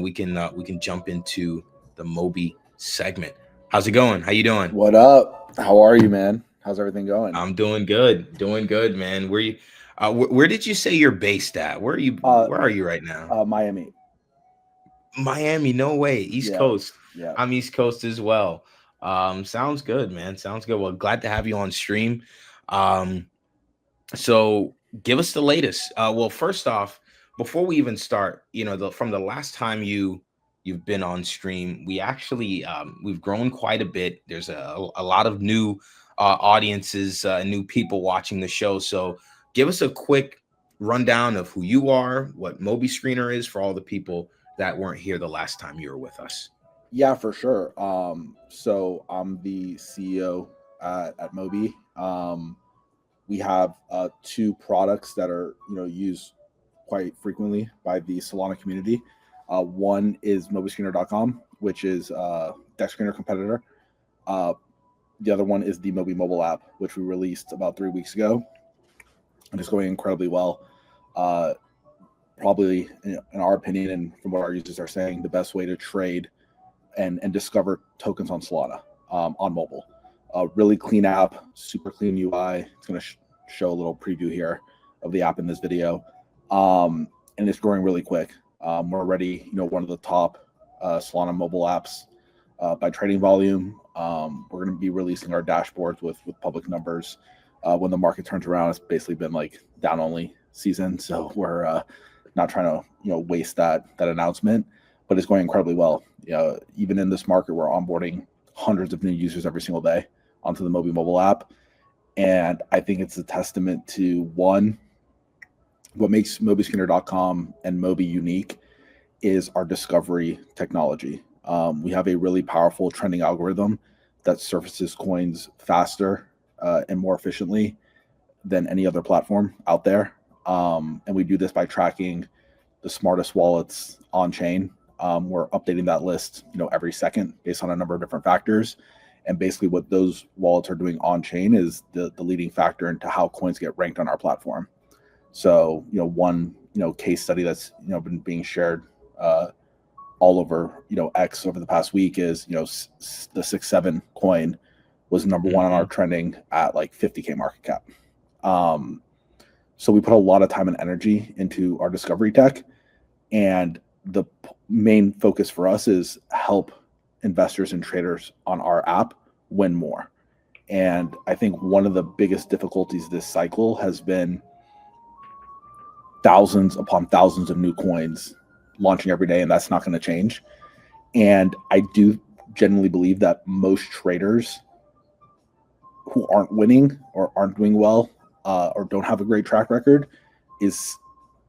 we can jump into the MOBY segment. How's it going? How you doing? What up? How are you, man? How's everything going? I'm doing good, man. Where you? Where did you say you're based at? Where are you? Uh, Where are you right now? Miami. Miami. No way. East Yeah, Coast. yeah. I'm East Coast as well. Sounds good, man. Sounds good. Well, glad to have you on stream. Um, So give us the latest. Well, first off, before we even start, from the last time you've been on stream, we actually we've grown quite a bit. There's a lot of new audiences, new people watching the show. So give us a quick rundown of who you are, what MOBY Screener is for all the people that weren't here the last time you were with us. Yeah, for sure. So I'm the CEO at MOBY. We have two products that are used quite frequently by the Solana community. One is MobyScreener.com, which is deck screener competitor. The other one is the MOBY mobile app, which we released about 3 weeks ago, and it's going incredibly well. Probably, in our opinion, and from what our users are saying, the best way to trade and discover tokens on Solana on mobile. Really clean app, super clean UI. It's going to show a little preview here of the app in this video, and it's growing really quick. We're already, one of the top Solana mobile apps by trading volume. We're going to be releasing our dashboards with public numbers when the market turns around. It's basically been like down only season, so we're not trying to waste that announcement, but it's going incredibly well. Even in this market, we're onboarding hundreds of new users every single day onto the MOBY mobile app, and I think it's a testament to one, what makes MobyScreener.com and MOBY unique is our discovery technology. We have a really powerful trending algorithm that surfaces coins faster and more efficiently than any other platform out there. And we do this by tracking the smartest wallets on chain. We're updating that list, every second based on a number of different factors. And basically what those wallets are doing on chain is the leading factor into how coins get ranked on our platform. So, one, case study that's, been being shared all over, X over the past week is, the 6-7 coin was number one on our trending at like 50K market cap. So we put a lot of time and energy into our discovery tech, and the main focus for us is help investors and traders on our app win more. And I think one of the biggest difficulties this cycle has been thousands upon thousands of new coins launching every day, and that's not going to change. And I do genuinely believe that most traders who aren't winning or aren't doing well or don't have a great track record is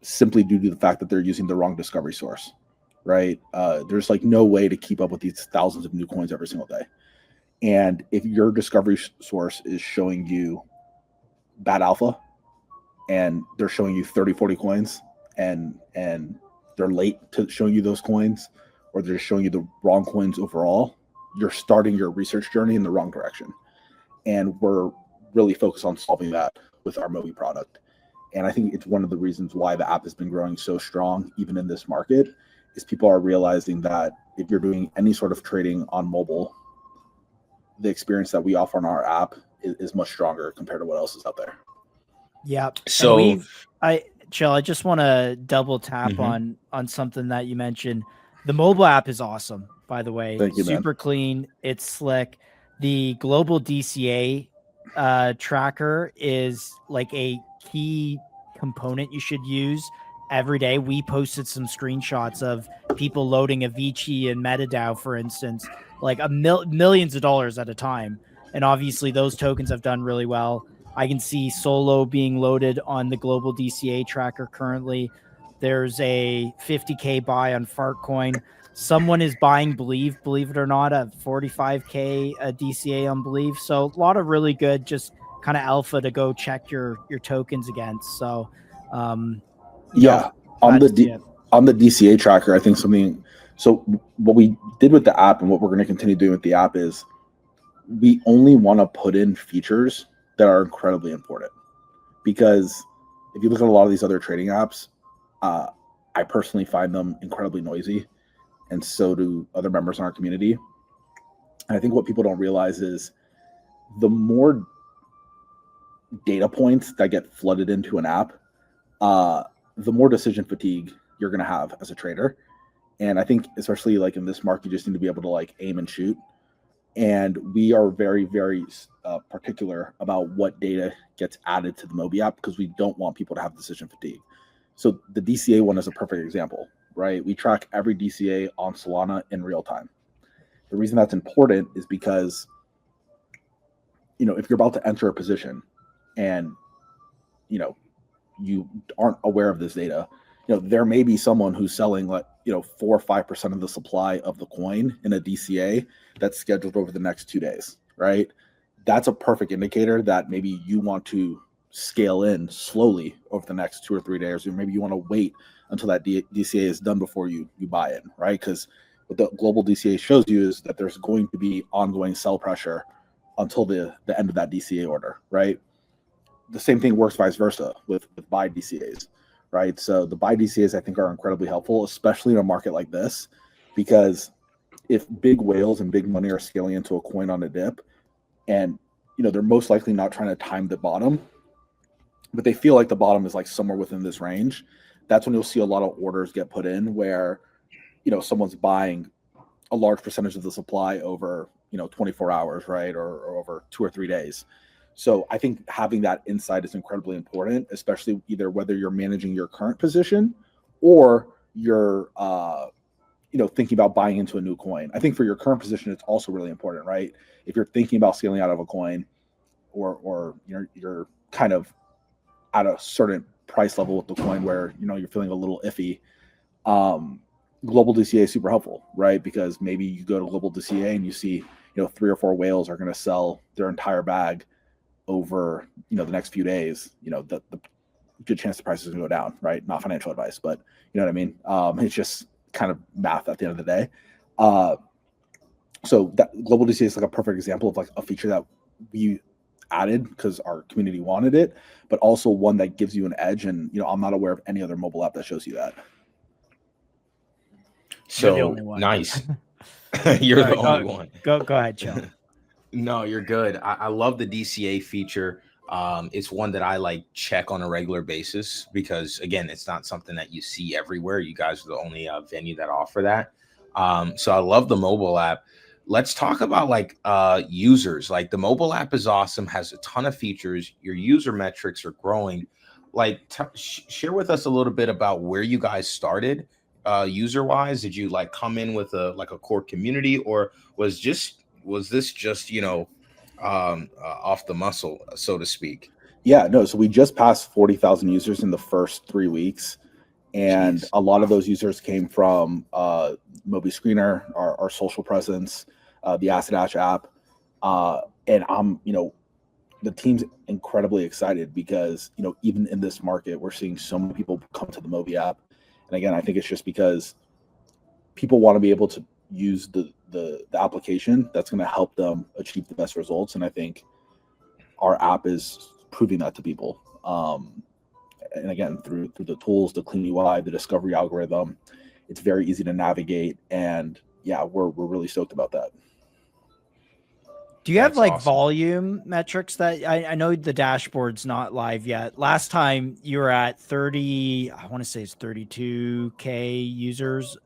simply due to the fact that they're using the wrong discovery source, right? There's like no way to keep up with these thousands of new coins every single day. And if your discovery source is showing you bad alpha and they're showing you 30, 40 coins and they're late to showing you those coins, or they're showing you the wrong coins overall, you're starting your research journey in the wrong direction. And we're really focused on solving that with our MOBY product. And I think it's one of the reasons why the app has been growing so strong, even in this market, is people are realizing that if you're doing any sort of trading on mobile, the experience that we offer on our app is much stronger compared to what else is out there. Yeah. So Chill, I just want to double tap on something that you mentioned. The mobile app is awesome, by the way. Thank you, super man. clean. It's slick. The global DCA tracker is like a key component you should use every day. We posted some screenshots of people loading Avicii and MetaDAO, for instance, like millions of dollars at a time. And obviously those tokens have done really well. I can see Solo being loaded on the global DCA tracker currently. There's a 50K buy on Fartcoin. Someone is buying believe it or not, at 45K DCA on believe. So a lot of really good just kind of alpha to go check your tokens against. So on the DCA tracker, I think something. So what we did with the app and what we're going to continue doing with the app is we only want to put in features that are incredibly important, because if you look at a lot of these other trading apps, I personally find them incredibly noisy, and so do other members in our community. And I think what people don't realize is the more data points that get flooded into an app, the more decision fatigue you're going to have as a trader. And I think especially like in this market, you just need to be able to like aim and shoot. And we are very, very particular about what data gets added to the MOBY app because we don't want people to have decision fatigue. So the DCA one is a perfect example, right? We track every DCA on Solana in real time. The reason that's important is because, you know, if you're about to enter a position and, you know, you aren't aware of this data, you know, there may be someone who's selling like, you know, 4 or 5% of the supply of the coin in a DCA that's scheduled over the next 2 days, right? That's a perfect indicator that maybe you want to scale in slowly over the next 2 or 3 days, or maybe you want to wait until that DCA is done before you buy it, right? Because what the global DCA shows you is that there's going to be ongoing sell pressure until the end of that DCA order, right? The same thing works vice versa with buy DCAs, right? So the buy DCAs I think are incredibly helpful, especially in a market like this, because if big whales and big money are scaling into a coin on a dip, and you know they're most likely not trying to time the bottom, but they feel like the bottom is like somewhere within this range, that's when you'll see a lot of orders get put in where, you know, someone's buying a large percentage of the supply over, you know, 24 hours, right? Or over 2 or 3 days. So I think having that insight is incredibly important, especially either whether you're managing your current position or you're, you know, thinking about buying into a new coin. I think for your current position, it's also really important, right? If you're thinking about scaling out of a coin or you're kind of at a certain price level with the coin where, you know, you're feeling a little iffy, global DCA is super helpful, right? Because maybe you go to global DCA and you see, you know, 3 or 4 whales are going to sell their entire bag over, you know, the next few days. You know, the good chance the price is going to go down, right? Not financial advice, but you know what I mean? It's just kind of math at the end of the day. So that global DCA is like a perfect example of like a feature that we added because our community wanted it, but also one that gives you an edge. And, you know, I'm not aware of any other mobile app that shows you that. So You're the only one. nice. You're Sorry, the only one. Go ahead, Joe. No, you're good. I love the DCA feature. It's one that I like check on a regular basis because again, it's not something that you see everywhere. You guys are the only venue that offer that. So I love the mobile app. Let's talk about like users. Like the mobile app is awesome, has a ton of features. Your user metrics are growing. Like share with us a little bit about where you guys started user wise. Did you like come in with a core community, or was this just, you know, off the muscle, so to speak? Yeah, no. So we just passed 40,000 users in the first 3 weeks. And Jeez. a lot of those users came from MOBY Screener, our social presence, the Acid Ash app. And I'm, you know, the team's incredibly excited because, you know, even in this market, we're seeing so many people come to the MOBY app. And again, I think it's just because people want to be able to use the application that's going to help them achieve the best results. And I think our app is proving that to people. And again, through the tools, the clean UI, the discovery algorithm, it's very easy to navigate. And yeah, we're really stoked about that. Do you have That's like awesome. volume metrics that I know the dashboard's not live yet. Last time you were at 30, I want to say it's 32K users.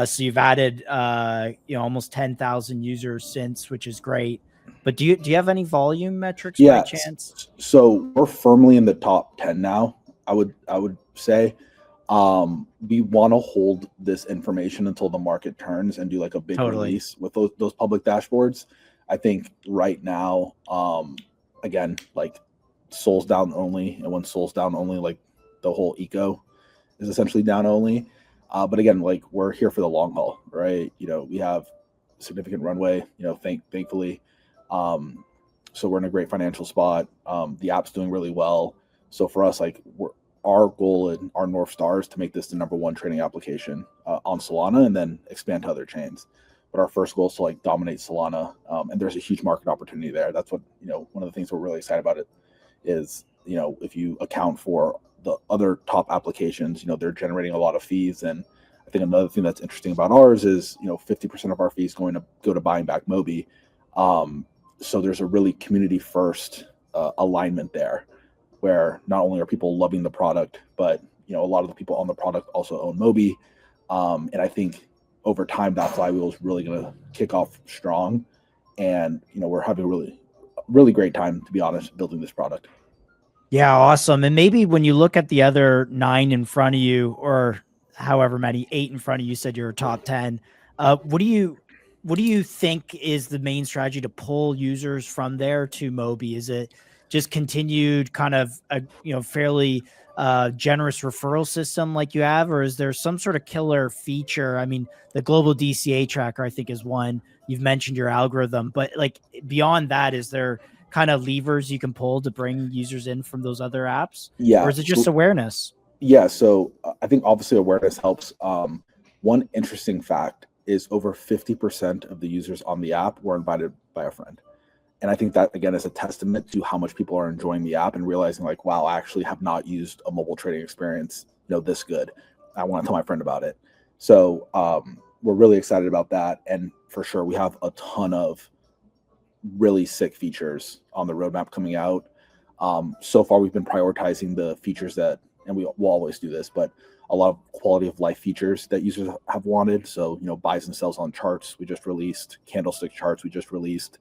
So you've added, you know, almost 10,000 users since, which is great. But do you have any volume metrics by chance? So we're firmly in the top 10 now. I would say we want to hold this information until the market turns and do like a big release with those public dashboards. I think right now, again, like Sol's down only, and when Sol's down only, like the whole eco is essentially down only. But again, like we're here for the long haul, right? You know, we have significant runway, you know, thankfully. So we're in a great financial spot. The app's doing really well. So for us, like our goal and our North Star is to make this the #1 trading application on Solana and then expand to other chains. But our first goal is to like dominate Solana. And there's a huge market opportunity there. That's what, you know, one of the things we're really excited about it is, you know, if you account for the other top applications, you know, they're generating a lot of fees. And I think another thing that's interesting about ours is 50% of our fees going to go to buying back MOBY. So there's a really community first alignment there, where not only are people loving the product, but a lot of the people on the product also own MOBY. And I think over time that flywheel is really going to kick off strong. And we're having a really great time, to be honest, building this product. Yeah, awesome. And maybe when you look at the other 9 in front of you, or however many, 8 in front of you, said you're top 10. What do you think is the main strategy to pull users from there to MOBY? Is it just continued kind of a fairly generous referral system like you have, or is there some sort of killer feature? I mean, the global DCA tracker, I think, is one. You've mentioned your algorithm, but like beyond that, is there kind of levers you can pull to bring users in from those other apps? Yeah. Or is it just awareness? Yeah. So I think obviously awareness helps. One interesting fact is over 50% of the users on the app were invited by a friend. And I think that, again, is a testament to how much people are enjoying the app and realizing like, wow, I actually have not used a mobile trading experience, this good. I want to tell my friend about it. So we're really excited about that. And for sure, we have a ton of really sick features on the roadmap coming out. So far, we've been prioritizing the features that, and we'll always do this, but a lot of quality of life features that users have wanted. So, buys and sells on charts we just released, candlestick charts we just released.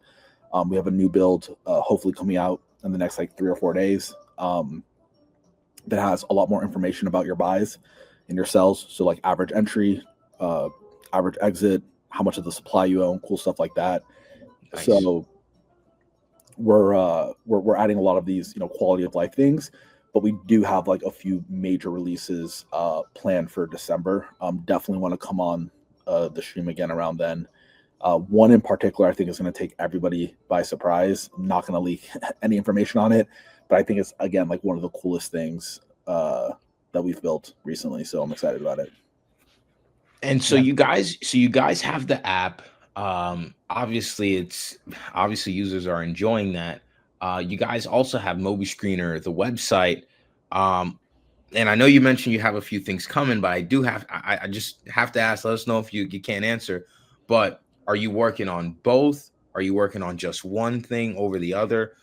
We have a new build hopefully coming out in the next 3 or 4 days that has a lot more information about your buys and your sells. So like average entry, average exit, how much of the supply you own, cool stuff like that. Nice. So we're adding a lot of these quality of life things, but we do have a few major releases planned for December. Definitely want to come on the stream again around then. One in particular I think is going to take everybody by surprise. I'm not going to leak any information on it, but I think it's, again, one of the coolest things that we've built recently. So I'm excited about it. And so you guys have the app. Obviously users are enjoying that. You guys also have MOBY Screener, the website. And I know you mentioned you have a few things coming, but I just have to ask, let us know if you can't answer, but are you working on both? Are you working on just one thing over the other?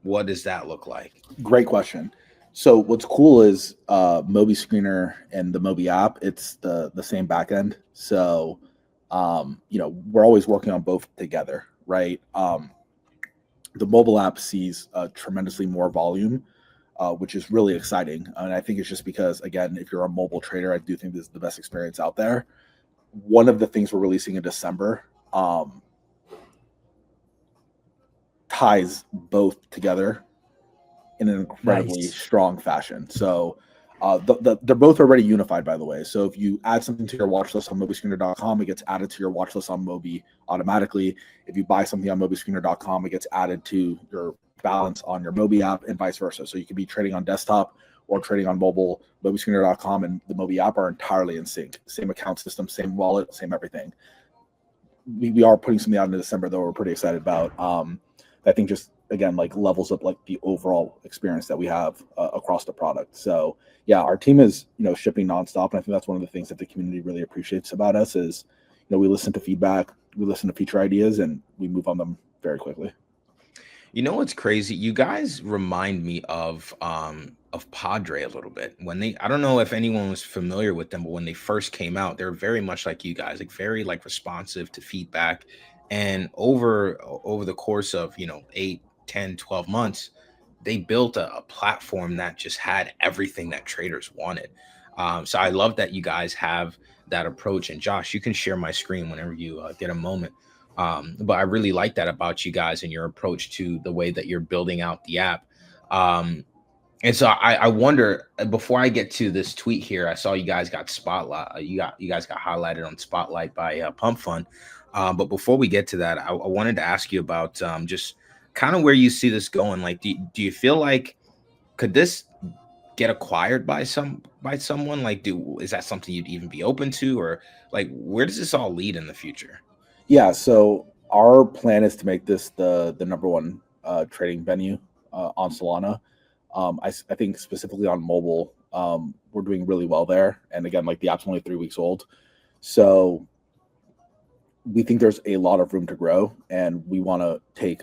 What does that look like? Great question. So what's cool is MOBY Screener and the MOBY app, it's the same backend. So we're always working on both together, right? The mobile app sees tremendously more volume, which is really exciting. And I think it's just because, again, if you're a mobile trader, I do think this is the best experience out there. One of the things we're releasing in December ties both together in an incredibly strong fashion. So they're both already unified, by the way. So if you add something to your watch list on MOBYScreener.com, it gets added to your watch list on MOBY automatically. If you buy something on MOBYScreener.com, it gets added to your balance on your MOBY app, and vice versa. So you could be trading on desktop or trading on mobile. MOBYScreener.com and the MOBY app are entirely in sync. Same account system, same wallet, same everything. We are putting something out in December, though, we're pretty excited about. I think just, again, levels up the overall experience that we have across the product. So yeah, our team is shipping nonstop, and I think that's one of the things that the community really appreciates about us is we listen to feedback, we listen to feature ideas, and we move on them very quickly. What's crazy? You guys remind me of Padre a little bit. I don't know if anyone was familiar with them, but when they first came out, they're very much like you guys, very responsive to feedback. And over the course of 8, 10, 12 months, they built a platform that just had everything that traders wanted. So I love that you guys have that approach. And Josh, you can share my screen whenever you get a moment. But I really like that about you guys and your approach to the way that you're building out the app. And so I wonder, before I get to this tweet here, I saw you guys got spotlight. You guys got highlighted on Spotlight by Pump Fund. But before we get to that, I wanted to ask you about just kind of where you see this going. Do you feel like could this get acquired by someone? Is that something you'd even be open to, or where does this all lead in the future? Yeah, so our plan is to make this the number one trading venue on Solana. I think specifically on mobile, We're doing really well there. And again, like the app's only 3 weeks old. So we think there's a lot of room to grow, and we want to take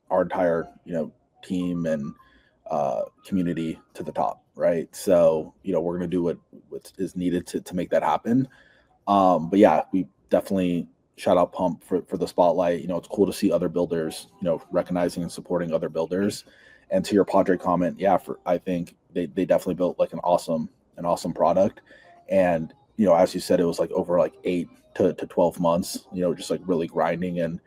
our entire, team and community to the top, right? So, we're going to do what is needed to make that happen. But yeah, we definitely shout out Pump for the spotlight. It's cool to see other builders, recognizing and supporting other builders. And to your Padre comment, yeah, I think they definitely built like an awesome product. And, as you said, it was like over like 8 to 12 months, just like really grinding and,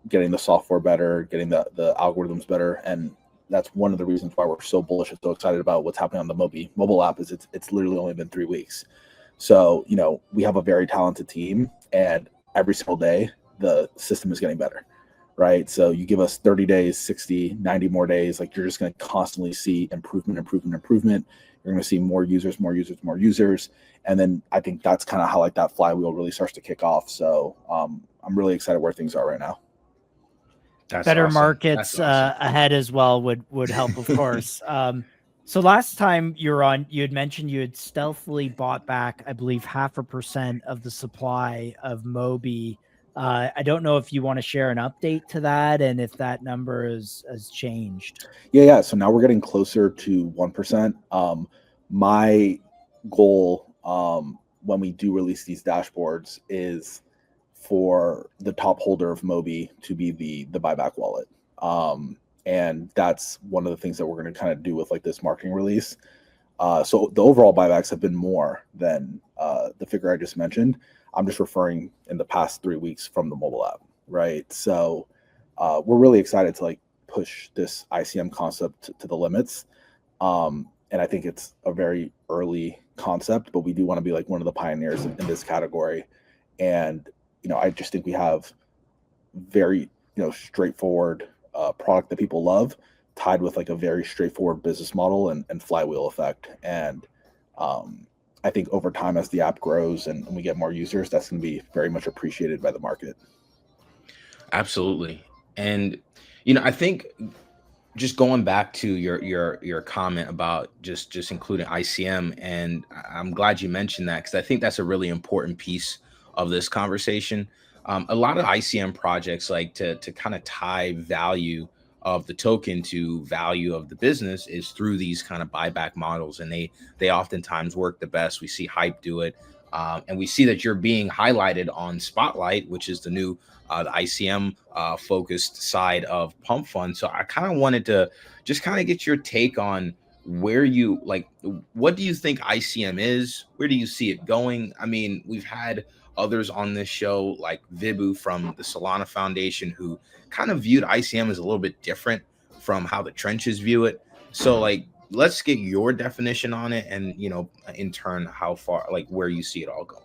getting the software better, getting the algorithms better. And that's one of the reasons why we're so bullish and so excited about what's happening on the MOBY mobile app is it's literally only been 3 weeks. So, we have a very talented team, and every single day the system is getting better, right? So you give us 30 days, 60, 90 more days, like you're just going to constantly see improvement. You're going to see more users. And then I think that's kind of how like that flywheel really starts to kick off. So I'm really excited where things are right now. That's better awesome. markets That's awesome. ahead as well would help, of course. So last time you were on, you had mentioned you had stealthily bought back, I believe, 0.5% of the supply of MOBY. I don't know if you want to share an update to that and if that number has changed. Yeah. So now we're getting closer to 1%. My goal when we do release these dashboards is for the top holder of MOBY to be the buyback wallet. And that's one of the things that we're going to kind of do with like this marketing release. So the overall buybacks have been more than the figure I just mentioned. I'm just referring in the past 3 weeks from the mobile app, right? So we're really excited to like push this ICM concept to the limits. And I think it's a very early concept, but we do want to be like one of the pioneers in this category. And, I just think we have very, straightforward product that people love, tied with like a very straightforward business model and flywheel effect. And I think over time, as the app grows and we get more users, that's going to be very much appreciated by the market. Absolutely. And I think just going back to your comment about just including ICM, and I'm glad you mentioned that, because I think that's a really important piece of this conversation. A lot of ICM projects like to kind of tie value of the token to value of the business is through these kind of buyback models, and they oftentimes work the best. We see Hype do it, and we see that you're being highlighted on Spotlight, which is the new the ICM focused side of Pump Fund. So I kind of wanted to just kind of get your take on where you like, what do you think ICM is? Where do you see it going? I mean, we've had others on this show like Vibu from the Solana Foundation who kind of viewed ICM as a little bit different from how the trenches view it. So like, let's get your definition on it, and in turn, how far, like where you see it all going.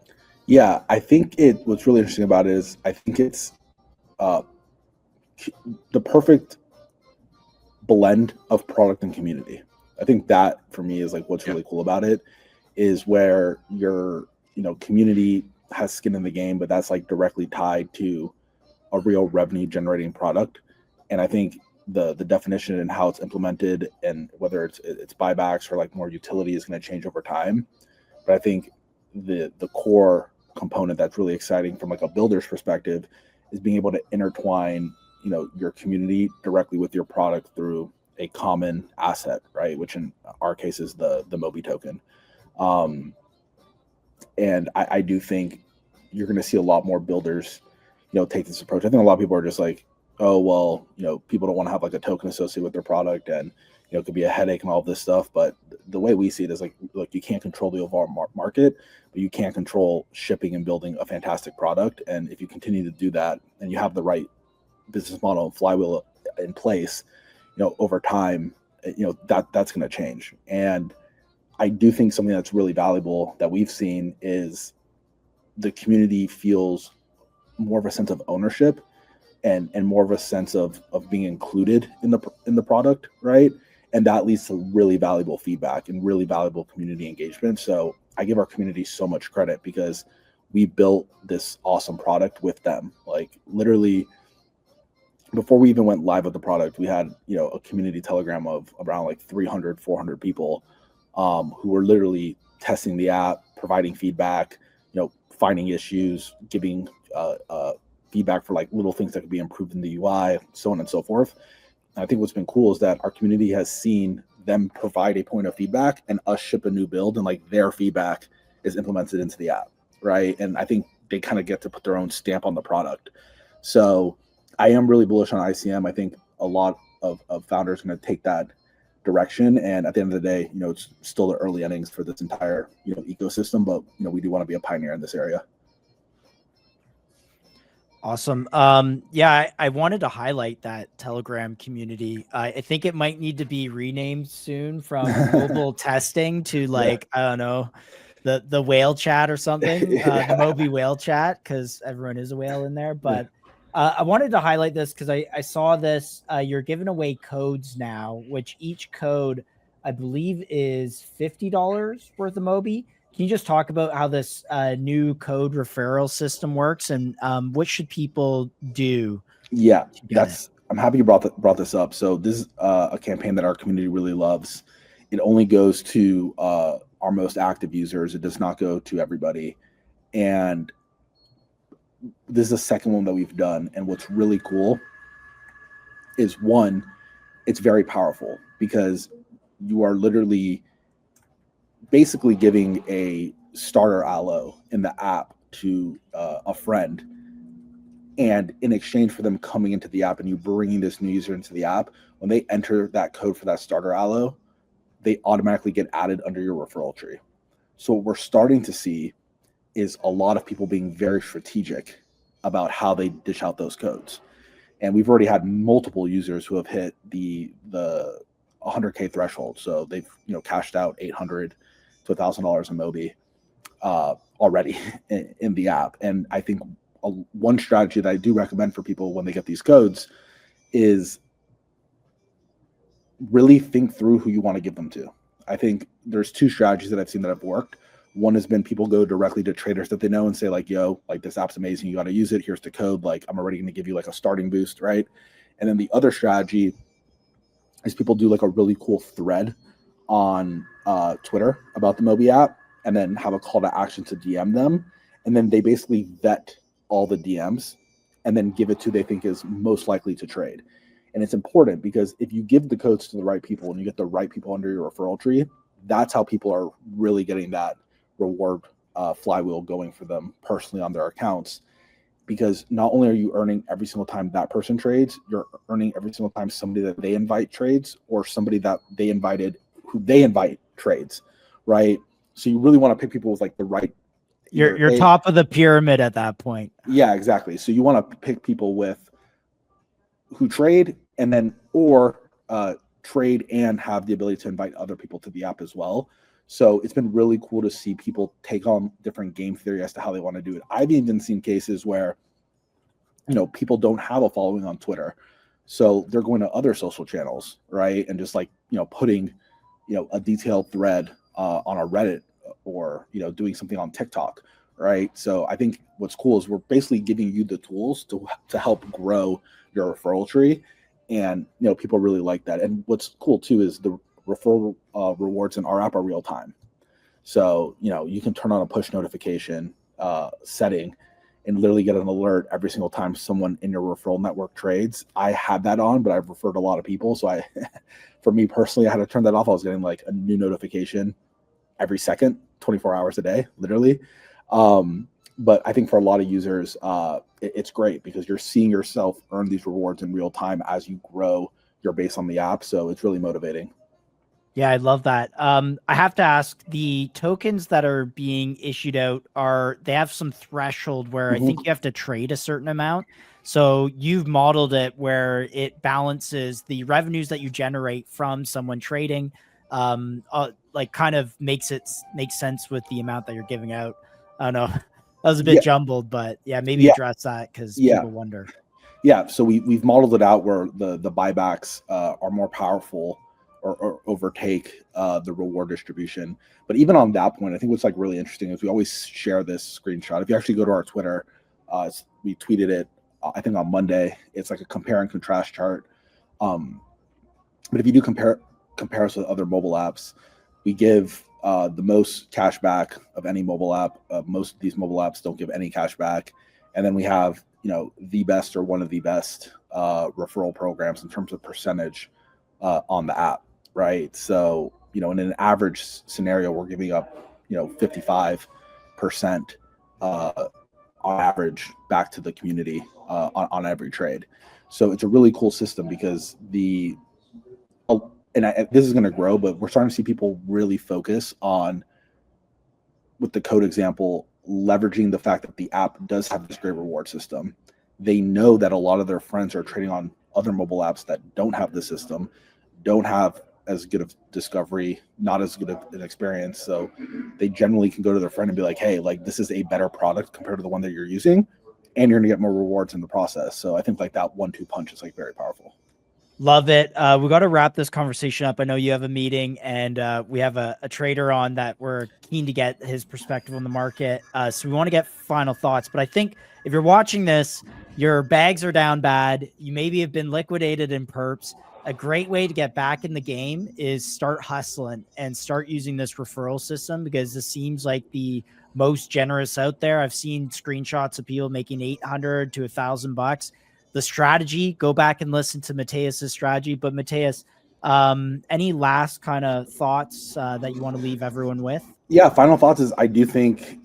Yeah, I think what's really interesting about it is I think it's the perfect blend of product and community. I think that for me is like what's really cool about it, is where your community has skin in the game, but that's like directly tied to a real revenue generating product. And I think the definition and how it's implemented, and whether it's buybacks or like more utility, is going to change over time. But I think the core component that's really exciting from like a builder's perspective is being able to intertwine your community directly with your product through a common asset, right? Which in our case is the MOBY token. And I do think you're going to see a lot more builders take this approach. I think a lot of people are just like, oh well, people don't want to have like a token associated with their product, and it could be a headache and all this stuff. But the way we see it is like, look, you can't control the overall market, but you can control shipping and building a fantastic product. And if you continue to do that, and you have the right business model and flywheel in place, over time, that's going to change. And I do think something that's really valuable that we've seen is the community feels more of a sense of ownership and more of a sense of being included in the product, right? And that leads to really valuable feedback and really valuable community engagement. So I give our community so much credit because we built this awesome product with them. Like literally before we even went live with the product, we had, a community telegram of around like 300, 400 people who were literally testing the app, providing feedback, finding issues, giving feedback for like little things that could be improved in the UI, so on and so forth. And I think what's been cool is that our community has seen them provide a point of feedback and us ship a new build, and like their feedback is implemented into the app, right? And I think they kind of get to put their own stamp on the product. So I am really bullish on ICM. I think a lot of founders are going to take that direction. And at the end of the day, it's still the early innings for this entire, ecosystem, but, we do want to be a pioneer in this area. Awesome. Yeah, I wanted to highlight that Telegram community. I think it might need to be renamed soon from mobile testing to like, I don't know, the whale chat or something, the MOBY whale chat, because everyone is a whale in there. But I wanted to highlight this because I saw this. You're giving away codes now, which each code, I believe, is $50 worth of MOBY. Can you just talk about how this new code referral system works, and what should people do? Yeah, I'm happy you brought this up. So this is a campaign that our community really loves. It only goes to our most active users. It does not go to everybody. And this is the second one that we've done. And what's really cool is, one, it's very powerful because you are literally basically giving a starter allo in the app to a friend. And in exchange for them coming into the app and you bringing this new user into the app, when they enter that code for that starter allo, they automatically get added under your referral tree. So what we're starting to see is a lot of people being very strategic about how they dish out those codes. And we've already had multiple users who have hit the 100K threshold. So they've cashed out $800 to $1,000 in MOBY already in the app. And I think one strategy that I do recommend for people when they get these codes is really think through who you want to give them to. I think there's two strategies that I've seen that have worked. One has been people go directly to traders that they know and say like, yo, like this app's amazing. You got to use it. Here's the code. Like I'm already going to give you like a starting boost. Right. And then the other strategy is people do like a really cool thread on Twitter about the MOBY app and then have a call to action to DM them. And then they basically vet all the DMs and then give it to they think is most likely to trade. And it's important because if you give the codes to the right people and you get the right people under your referral tree, that's how people are really getting that reward flywheel going for them personally on their accounts. Because not only are you earning every single time that person trades, you're earning every single time somebody that they invite trades or somebody that they invited who they invite trades, right? So you really want to pick people with like the right. You're top of the pyramid at that point. Yeah, exactly. So you want to pick people with who trade and then or trade and have the ability to invite other people to the app as well. So it's been really cool to see people take on different game theory as to how they want to do it. I've even seen cases where, people don't have a following on Twitter. So they're going to other social channels, right? And just like, putting, a detailed thread on a Reddit or, doing something on TikTok, right? So I think what's cool is we're basically giving you the tools to help grow your referral tree. And, people really like that. And what's cool too is the referral rewards in our app are real time. So, you can turn on a push notification setting and literally get an alert every single time someone in your referral network trades. I had that on, but I've referred a lot of people. So for me personally, I had to turn that off. I was getting like a new notification every second, 24 hours a day, literally. But I think for a lot of users, it's great because you're seeing yourself earn these rewards in real time as you grow your base on the app. So it's really motivating. Yeah, I love that. I have to ask, the tokens that are being issued out they have some threshold where I think you have to trade a certain amount. So you've modeled it where it balances the revenues that you generate from someone trading, like kind of makes sense with the amount that you're giving out. I don't know. That was a bit jumbled, but yeah, maybe address that because people wonder. Yeah, so we've modeled it out where the buybacks are more powerful or overtake the reward distribution. But even on that point, I think what's like really interesting is we always share this screenshot. If you actually go to our Twitter, we tweeted it, I think on Monday. It's like a compare and contrast chart. But if you do compare us with other mobile apps, We give the most cash back of any mobile app. Most of these mobile apps don't give any cash back. And then we have, the best or one of the best referral programs in terms of percentage on the app, right? So, in an average scenario, we're giving up, 55% on average back to the community on every trade. So it's a really cool system because this is going to grow, but we're starting to see people really focus on, with the code example, leveraging the fact that the app does have this great reward system. They know that a lot of their friends are trading on other mobile apps that don't have the system, don't have as good of discovery, not as good of an experience. So they generally can go to their friend and be like, hey, like this is a better product compared to the one that you're using, and you're going to get more rewards in the process. So I think like that 1-2 punch is like very powerful. Love it. We got to wrap this conversation up. I know you have a meeting, and we have a trader on that we're keen to get his perspective on the market. So we want to get final thoughts. But I think if you're watching this, your bags are down bad. You maybe have been liquidated in perps. A great way to get back in the game is start hustling and start using this referral system, because this seems like the most generous out there. I've seen screenshots of people making $800 to $1,000. The strategy, go back and listen to Mateus's strategy. But Mateus, any last kind of thoughts that you want to leave everyone with? Yeah, final thoughts is I do think,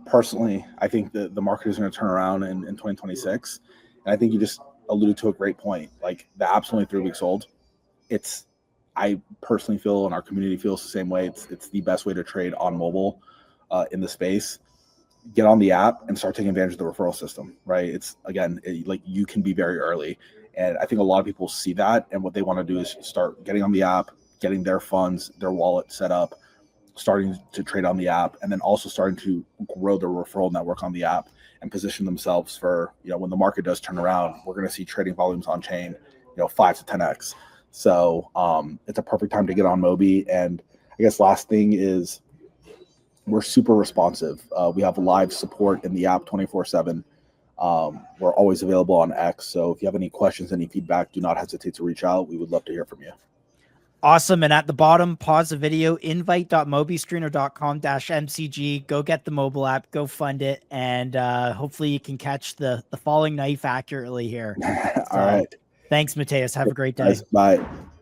personally, I think that the market is going to turn around in 2026. And I think you just alluded to a great point. Like the app's only 3 weeks old. I personally feel, and our community feels the same way. It's the best way to trade on mobile in the space. Get on the app and start taking advantage of the referral system, right? It's like you can be very early. And I think a lot of people see that. And what they want to do is start getting on the app, getting their funds, their wallet set up, starting to trade on the app, and then also starting to grow their referral network on the app and position themselves for, when the market does turn around, we're going to see trading volumes on chain, 5 to 10x. So it's a perfect time to get on MOBY. And I guess last thing is we're super responsive. We have live support in the app 24/7. We're always available on X. So if you have any questions, any feedback, do not hesitate to reach out. We would love to hear from you. Awesome. And at the bottom, pause the video, invite.mobyscreener.com/MCG. Go get the mobile app, go fund it. And hopefully you can catch the falling knife accurately here. All right. Thanks, Mateus. Have a great day. Guys, bye.